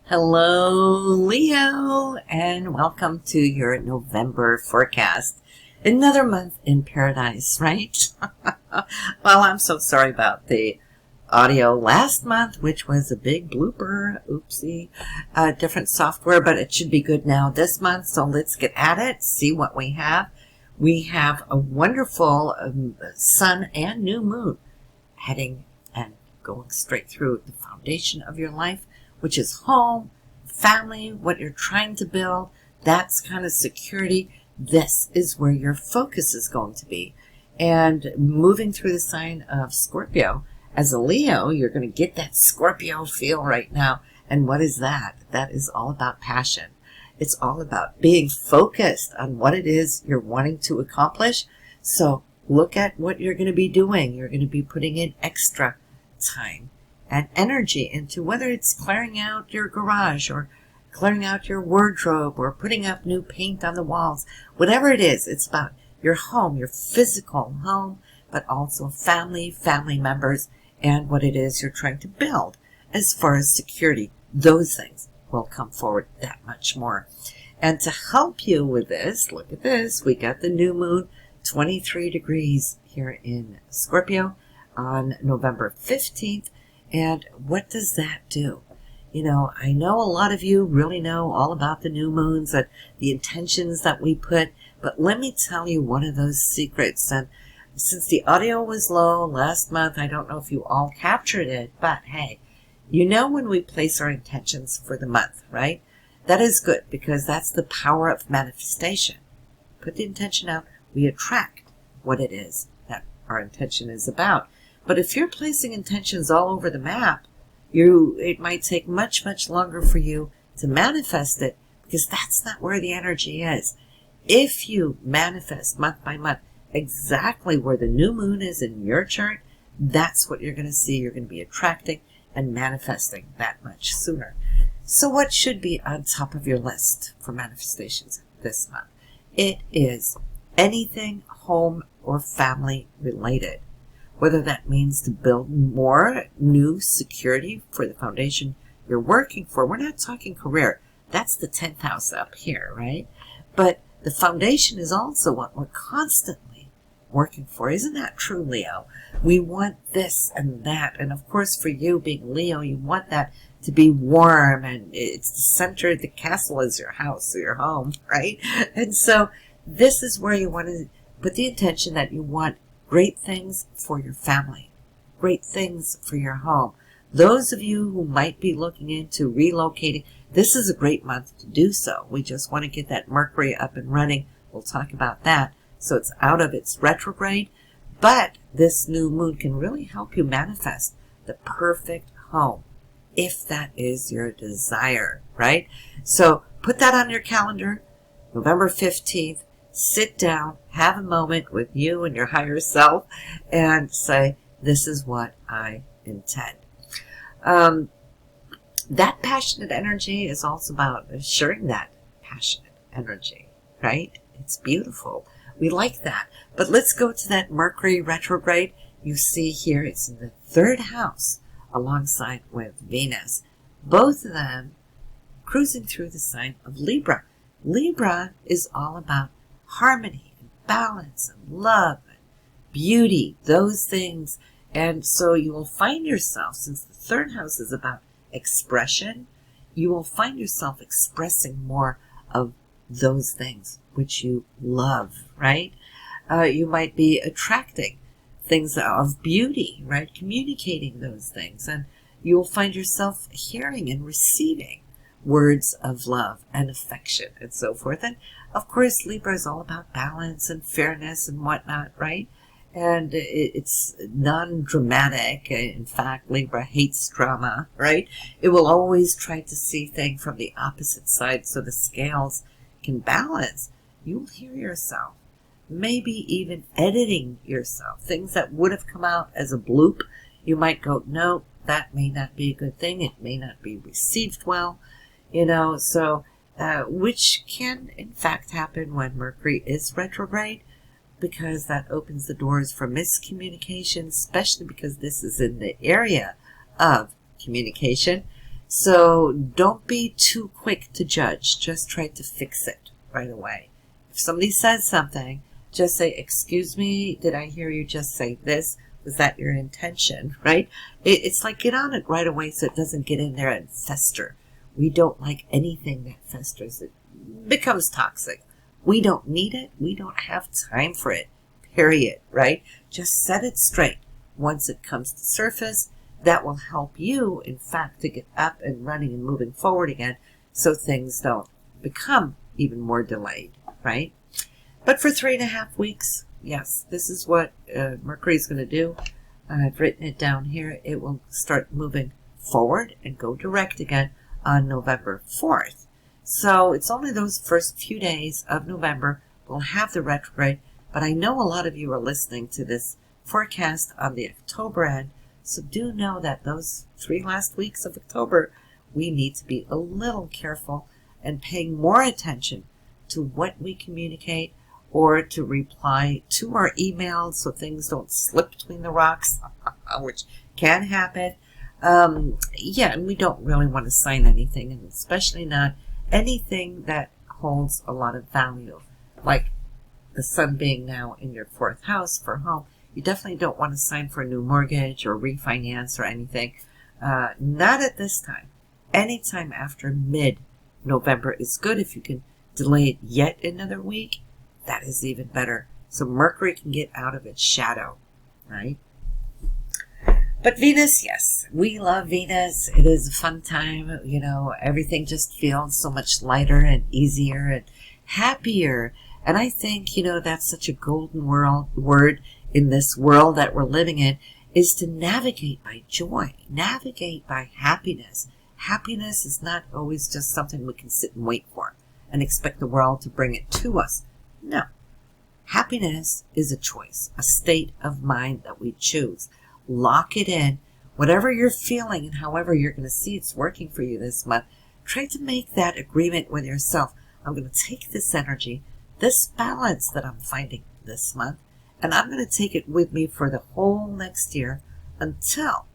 Hello, Leo, and welcome to your November forecast. Another month in paradise, right? Well, I'm so sorry about the audio last month, which was a big blooper. Oopsie. Different software, but it should be good now this month. So let's get at it, see what we have. We have a wonderful sun and new moon heading and going straight through the foundation of your life, which is home, family, what you're trying to build. That's kind of security. This is where your focus is going to be. And moving through the sign of Scorpio, as a Leo, you're going to get that Scorpio feel right now. And what is that? That is all about passion. It's all about being focused on what it is you're wanting to accomplish. So look at what you're going to be doing. You're going to be putting in extra time and energy into whether it's clearing out your garage or clearing out your wardrobe or putting up new paint on the walls. Whatever it is, it's about your home, your physical home, but also family members, and what it is you're trying to build. As far as security, those things will come forward that much more. And to help you with this, look at this. We got the new moon, 23 degrees here in Scorpio on November 15th. And what does that do? You know, I know a lot of you really know all about the new moons and the intentions that we put, but let me tell you one of those secrets. And since the audio was low last month, I don't know if you all captured it, but hey, you know when we place our intentions for the month, right? That is good because that's the power of manifestation. Put the intention out, we attract what it is that our intention is about. But if you're placing intentions all over the map, it might take much longer for you to manifest it because that's not where the energy is. If you manifest month by month exactly where the new moon is in your chart, that's what you're going to see. You're going to be attracting and manifesting that much sooner. So what should be on top of your list for manifestations this month? It is anything home or family related. Whether that means to build more new security for the foundation you're working for. We're not talking career. That's the 10th house up here, right? But the foundation is also what we're constantly working for. Isn't that true, Leo? We want this and that. And of course, for you being Leo, you want that to be warm. And it's the center of the castle is your house or your home, right? And so this is where you want to put the intention that you want great things for your family, great things for your home. Those of you who might be looking into relocating, this is a great month to do so. We just want to get that Mercury up and running. We'll talk about that. So it's out of its retrograde, but this new moon can really help you manifest the perfect home, if that is your desire, right? So put that on your calendar, November 15th. Sit down, have a moment with you and your higher self, and say, this is what I intend. That passionate energy is also about sharing that passionate energy, right? It's beautiful. We like that. But let's go to that Mercury retrograde. You see here, it's in the 3rd house alongside with Venus. Both of them cruising through the sign of Libra. Libra is all about harmony and balance and love and beauty, those things. And so you will find yourself, since the 3rd house is about expression, you will find yourself expressing more of those things which you love, right? You might be attracting things of beauty, right? Communicating those things. And you will find yourself hearing and receiving words of love and affection and so forth. And of course, Libra is all about balance and fairness and whatnot, right? And it's non-dramatic. In fact, Libra hates drama, right? It will always try to see things from the opposite side so the scales can balance. You'll hear yourself, maybe even editing yourself. Things that would have come out as a bloop, you might go, no, that may not be a good thing. It may not be received well, so which can in fact happen when Mercury is retrograde, because that opens the doors for miscommunication, especially because this is in the area of communication. So don't be too quick to judge. Just try to fix it right away. If somebody says something, just say, excuse me, did I hear you just say this? Was that your intention, right? It's like get on it right away so it doesn't get in there and fester. We don't like anything that festers. It becomes toxic. We don't need it. We don't have time for it, period, right? Just set it straight. Once it comes to surface, that will help you, in fact, to get up and running and moving forward again so things don't become even more delayed, right? But for 3.5 weeks, yes, this is what Mercury is going to do. I've written it down here. It will start moving forward and go direct again on November 4th. So it's only those first few days of November we'll have the retrograde, but I know a lot of you are listening to this forecast on the October end, so do know that those 3 last weeks of October, we need to be a little careful and paying more attention to what we communicate or to reply to our emails so things don't slip between the rocks, which can happen. Yeah, and we don't really want to sign anything, and especially not anything that holds a lot of value, like the sun being now in your 4th house for home. You definitely don't want to sign for a new mortgage or refinance or anything. Not at this time. Anytime after mid-November is good. If you can delay it yet another week, that is even better. So Mercury can get out of its shadow, right? But Venus, yes, we love Venus. It is a fun time. You know, everything just feels so much lighter and easier and happier. And I think, you know, that's such a golden word in this world that we're living in, is to navigate by joy, navigate by happiness. Happiness is not always just something we can sit and wait for and expect the world to bring it to us. No. Happiness is a choice, a state of mind that we choose. Lock it in. Whatever you're feeling and however you're going to see it's working for you this month, try to make that agreement with yourself. I'm going to take this energy, this balance that I'm finding this month, and I'm going to take it with me for the whole next year until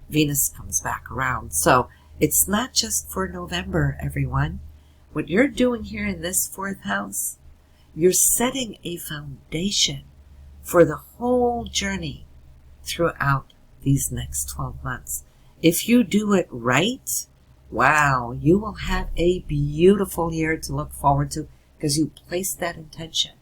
Venus comes back around. So it's not just for November, everyone. What you're doing here in this 4th house, you're setting a foundation for the whole journey throughout these next 12 months. If you do it right, wow, you will have a beautiful year to look forward to because you placed that intention.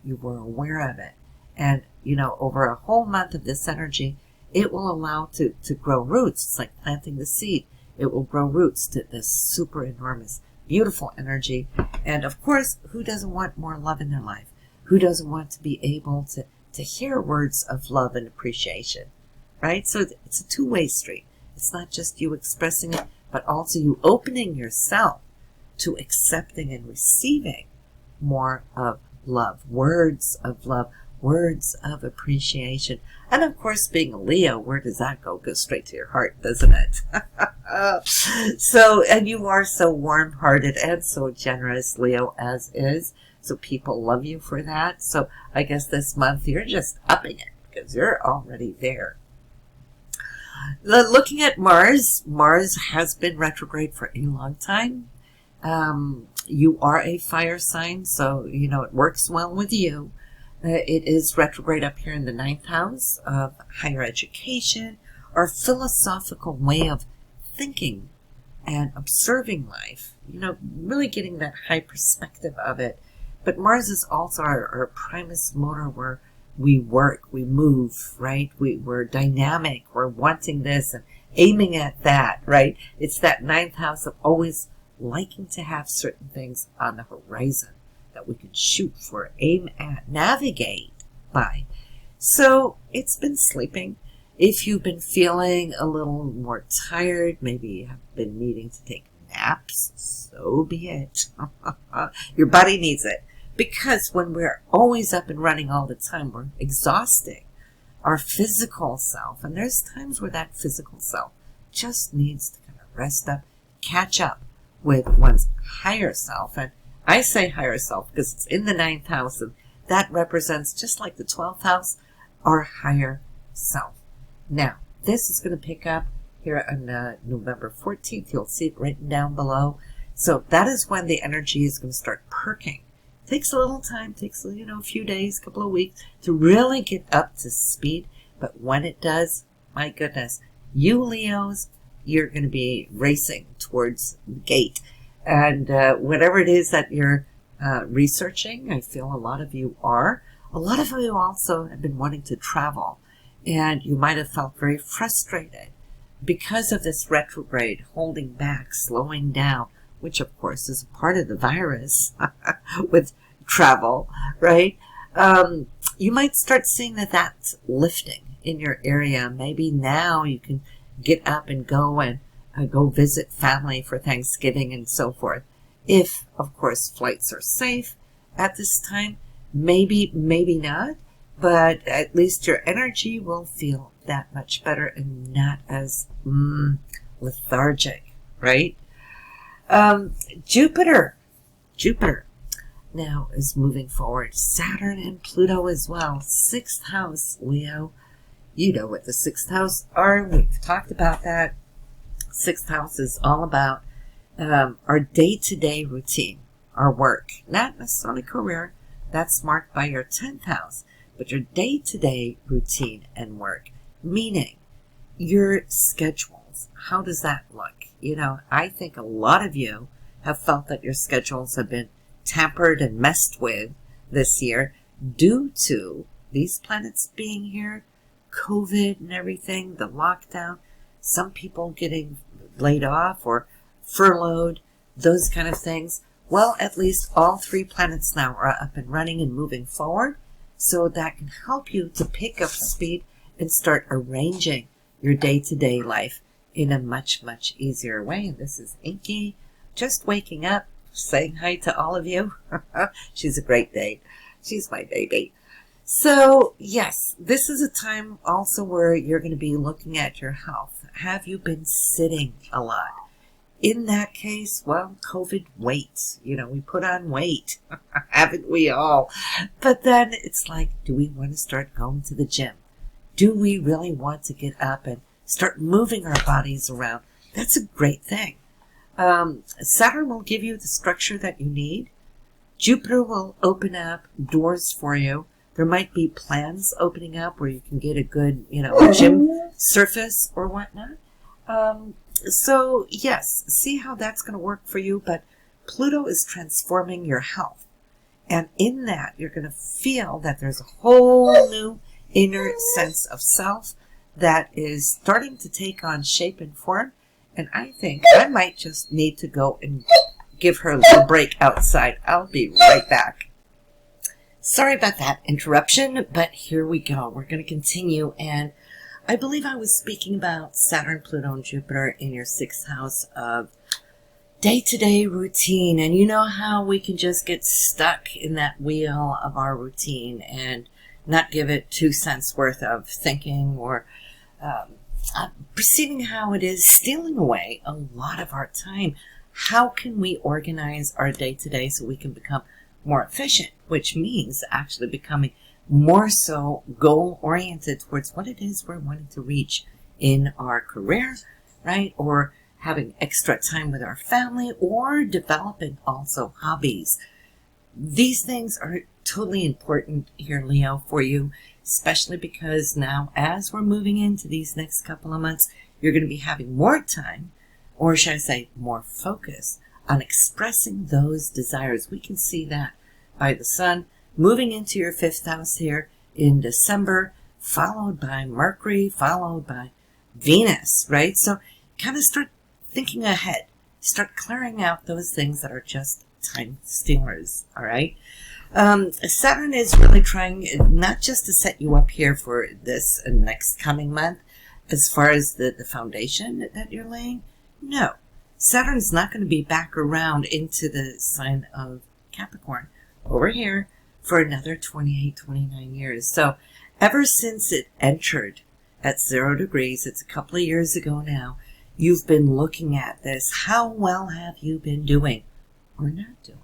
You were aware of it. And, you know, over a whole month of this energy, it will allow to grow roots. It's like planting the seed. It will grow roots to this super enormous, beautiful energy. And of course, who doesn't want more love in their life? Who doesn't want to be able to hear words of love and appreciation, right? So it's a two-way street. It's not just you expressing it, but also you opening yourself to accepting and receiving more of love, words of love, words of appreciation. And of course, being a Leo, where does that go? Goes straight to your heart, doesn't it? So, and you are so warm-hearted and so generous, Leo, as is. So people love you for that. So I guess this month you're just upping it because you're already there. Looking at Mars, Mars has been retrograde for a long time. You are a fire sign, so, you know, it works well with you. It is retrograde up here in the 9th house of higher education, or philosophical way of thinking and observing life. You know, really getting that high perspective of it. But Mars is also our primus motor, where we work, we move, right? We're dynamic, we're wanting this and aiming at that, right? It's that 9th house of always liking to have certain things on the horizon that we can shoot for, aim at, navigate by. So it's been sleeping. If you've been feeling a little more tired, maybe you have been needing to take naps, so be it. Your body needs it. Because when we're always up and running all the time, we're exhausting our physical self. And there's times where that physical self just needs to kind of rest up, catch up with one's higher self. And I say higher self because it's in the 9th house, and that represents, just like the 12th house, our higher self. Now, this is going to pick up here on November 14th. You'll see it written down below. So that is when the energy is going to start perking. Takes a little time, takes, a few days, couple of weeks to really get up to speed. But when it does, my goodness, you Leos, you're going to be racing towards the gate. And whatever it is that you're researching, I feel a lot of you are. A lot of you also have been wanting to travel. And you might have felt very frustrated because of this retrograde, holding back, slowing down, which of course is a part of the virus with travel, right? You might start seeing that that's lifting in your area. Maybe now you can get up and go and go visit family for Thanksgiving and so forth. If, of course, flights are safe at this time, maybe not. But at least your energy will feel that much better and not as lethargic, right? Jupiter now is moving forward. Saturn and Pluto as well. 6th house, Leo. You know what the 6th house are. We've talked about that. 6th house is all about our day-to-day routine, our work, not necessarily career. That's marked by your 10th house. But your day-to-day routine and work, meaning your schedules. How does that look? I think a lot of you have felt that your schedules have been tampered and messed with this year due to these planets being here, COVID and everything, the lockdown, some people getting laid off or furloughed, those kind of things. Well, at least all 3 planets now are up and running and moving forward. So that can help you to pick up speed and start arranging your day-to-day life in a much, much easier way. And this is Inky, just waking up, saying hi to all of you. She's a great date. She's my baby. So, yes, this is a time also where you're going to be looking at your health. Have you been sitting a lot? In that case, well, COVID weight. We put on weight. Haven't we all? But then it's like, do we want to start going to the gym? Do we really want to get up and start moving our bodies around? That's a great thing. Saturn will give you the structure that you need. Jupiter will open up doors for you. There might be plans opening up where you can get a good, gym surface or whatnot. So, yes, see how that's going to work for you. But Pluto is transforming your health. And in that, you're going to feel that there's a whole new inner sense of self that is starting to take on shape and form. And I think I might just need to go and give her a little break outside. I'll be right back. Sorry about that interruption, but here we go. We're going to continue. And I believe I was speaking about Saturn, Pluto, and Jupiter in your 6th house of day-to-day routine. And you know how we can just get stuck in that wheel of our routine and not give it 2 cents worth of thinking or perceiving how it is stealing away a lot of our time. How can we organize our day-to-day so we can become more efficient, which means actually becoming more so goal-oriented towards what it is we're wanting to reach in our career, right? Or having extra time with our family or developing also hobbies. These things are totally important here, Leo, for you, especially because now as we're moving into these next couple of months, you're going to be having more time, or should I say more focus, on expressing those desires. We can see that by the sun moving into your 5th house here in December, followed by Mercury, followed by Venus, right? So kind of start thinking ahead. Start clearing out those things that are just time stealers, all right? Saturn is really trying not just to set you up here for this next coming month as far as the foundation that you're laying. No. Saturn's not going to be back around into the sign of Capricorn over here for another 28, 29 years. So ever since it entered at 0 degrees, it's a couple of years ago now, you've been looking at this. How well have you been doing or not doing?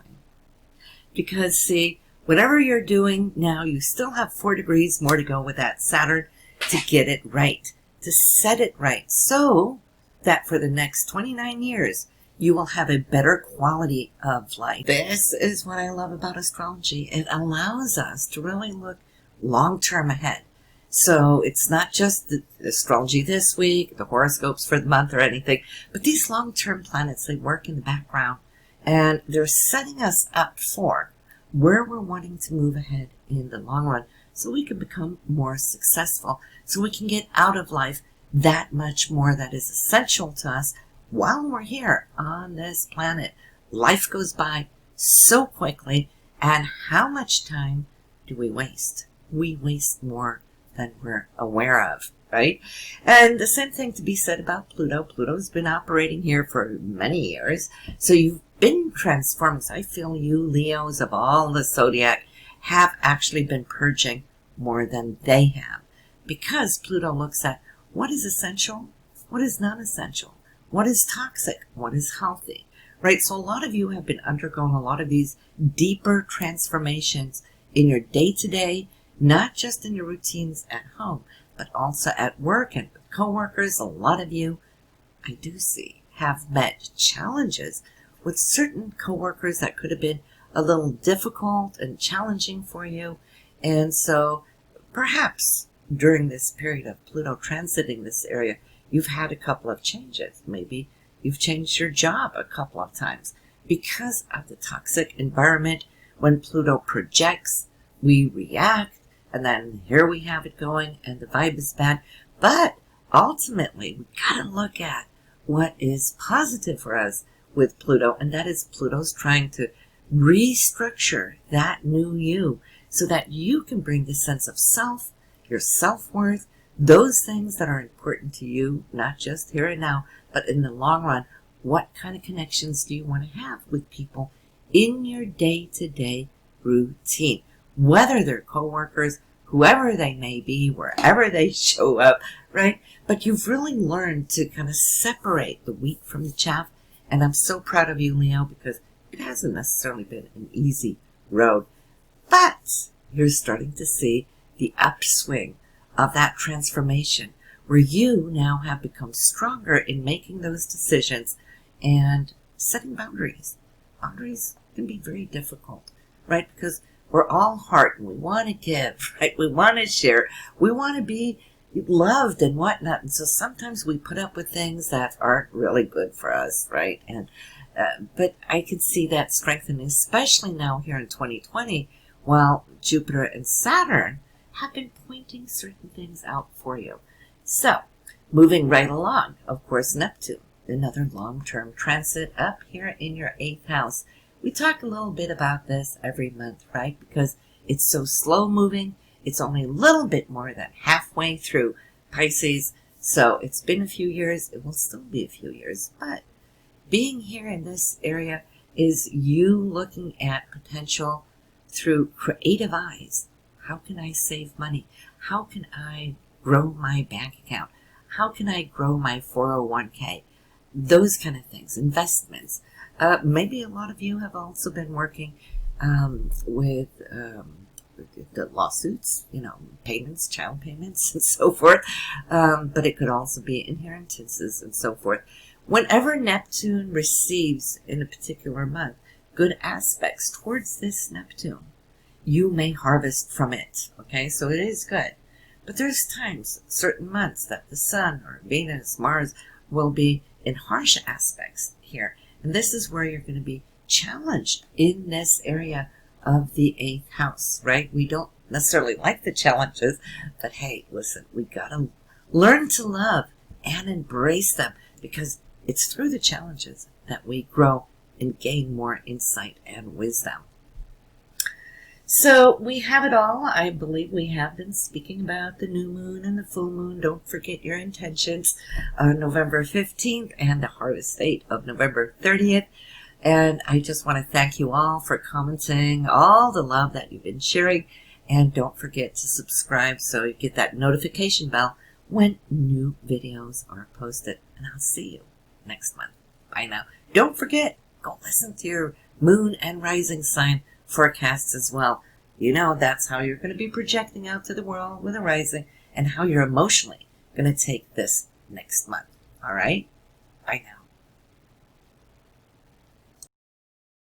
Because see, whatever you're doing now, you still have 4 degrees more to go with that Saturn to get it right, to set it right. So that for the next 29 years, you will have a better quality of life. This is what I love about astrology. It allows us to really look long-term ahead. So it's not just the astrology this week, the horoscopes for the month or anything, but these long-term planets, they work in the background and they're setting us up for where we're wanting to move ahead in the long run so we can become more successful, so we can get out of life that much more that is essential to us while we're here on this planet. Life goes by so quickly, and how much time do we waste? We waste more than we're aware of, right? And the same thing to be said about Pluto. Pluto's been operating here for many years, so you've been transforming. So I feel you Leos of all the zodiac have actually been purging more than they have, because Pluto looks at what is essential, what is non-essential, what is toxic, what is healthy, right? So a lot of you have been undergoing a lot of these deeper transformations in your day-to-day, not just in your routines at home, but also at work and with coworkers. A lot of you, I do see, have met challenges with certain coworkers that could have been a little difficult and challenging for you. And so perhaps during this period of Pluto transiting this area, you've had a couple of changes. Maybe you've changed your job a couple of times because of the toxic environment. When Pluto projects, we react, and then here we have it going, and the vibe is bad. But ultimately, we gotta look at what is positive for us with Pluto, and that is Pluto's trying to restructure that new you so that you can bring the sense of self, your self-worth, those things that are important to you, not just here and now, but in the long run. What kind of connections do you want to have with people in your day-to-day routine? Whether they're coworkers, whoever they may be, wherever they show up, right? But you've really learned to kind of separate the wheat from the chaff. And I'm so proud of you, Leo, because it hasn't necessarily been an easy road. But you're starting to see the upswing of that transformation, where you now have become stronger in making those decisions and setting boundaries. Boundaries can be very difficult, right? Because we're all heart and we want to give, right? We want to share. We want to be loved and whatnot. And so sometimes we put up with things that aren't really good for us, right? And but I can see that strengthening, especially now here in 2020, while Jupiter and Saturn have been pointing certain things out for you. So, moving right along, of course, Neptune, another long-term transit up here in your 8th house. We talk a little bit about this every month, right? Because it's so slow-moving. It's only a little bit more than halfway through Pisces. So it's been a few years. It will still be a few years. But being here in this area is you looking at potential through creative eyes. How can I save money? How can I grow my bank account? How can I grow my 401k? Those kind of things, investments. Maybe a lot of you have also been working with the lawsuits, payments, child payments, and so forth. But it could also be inheritances and so forth. Whenever Neptune receives in a particular month good aspects towards this Neptune, you may harvest from it. Okay, so it is good. But there's times, certain months, that the Sun or Venus, Mars will be in harsh aspects here. And this is where you're going to be challenged in this area of the 8th house, right? We don't necessarily like the challenges, but hey, listen, we got to learn to love and embrace them, because it's through the challenges that we grow and gain more insight and wisdom. So we have it all. I believe we have been speaking about the new moon and the full moon. Don't forget your intentions on November 15th and the harvest date of November 30th. And I just want to thank you all for commenting, all the love that you've been sharing. And don't forget to subscribe so you get that notification bell when new videos are posted. And I'll see you next month. Bye now. Don't forget, go listen to your moon and rising sign forecasts as well. That's how you're going to be projecting out to the world with a rising, and how you're emotionally going to take this next month. All right? Bye now.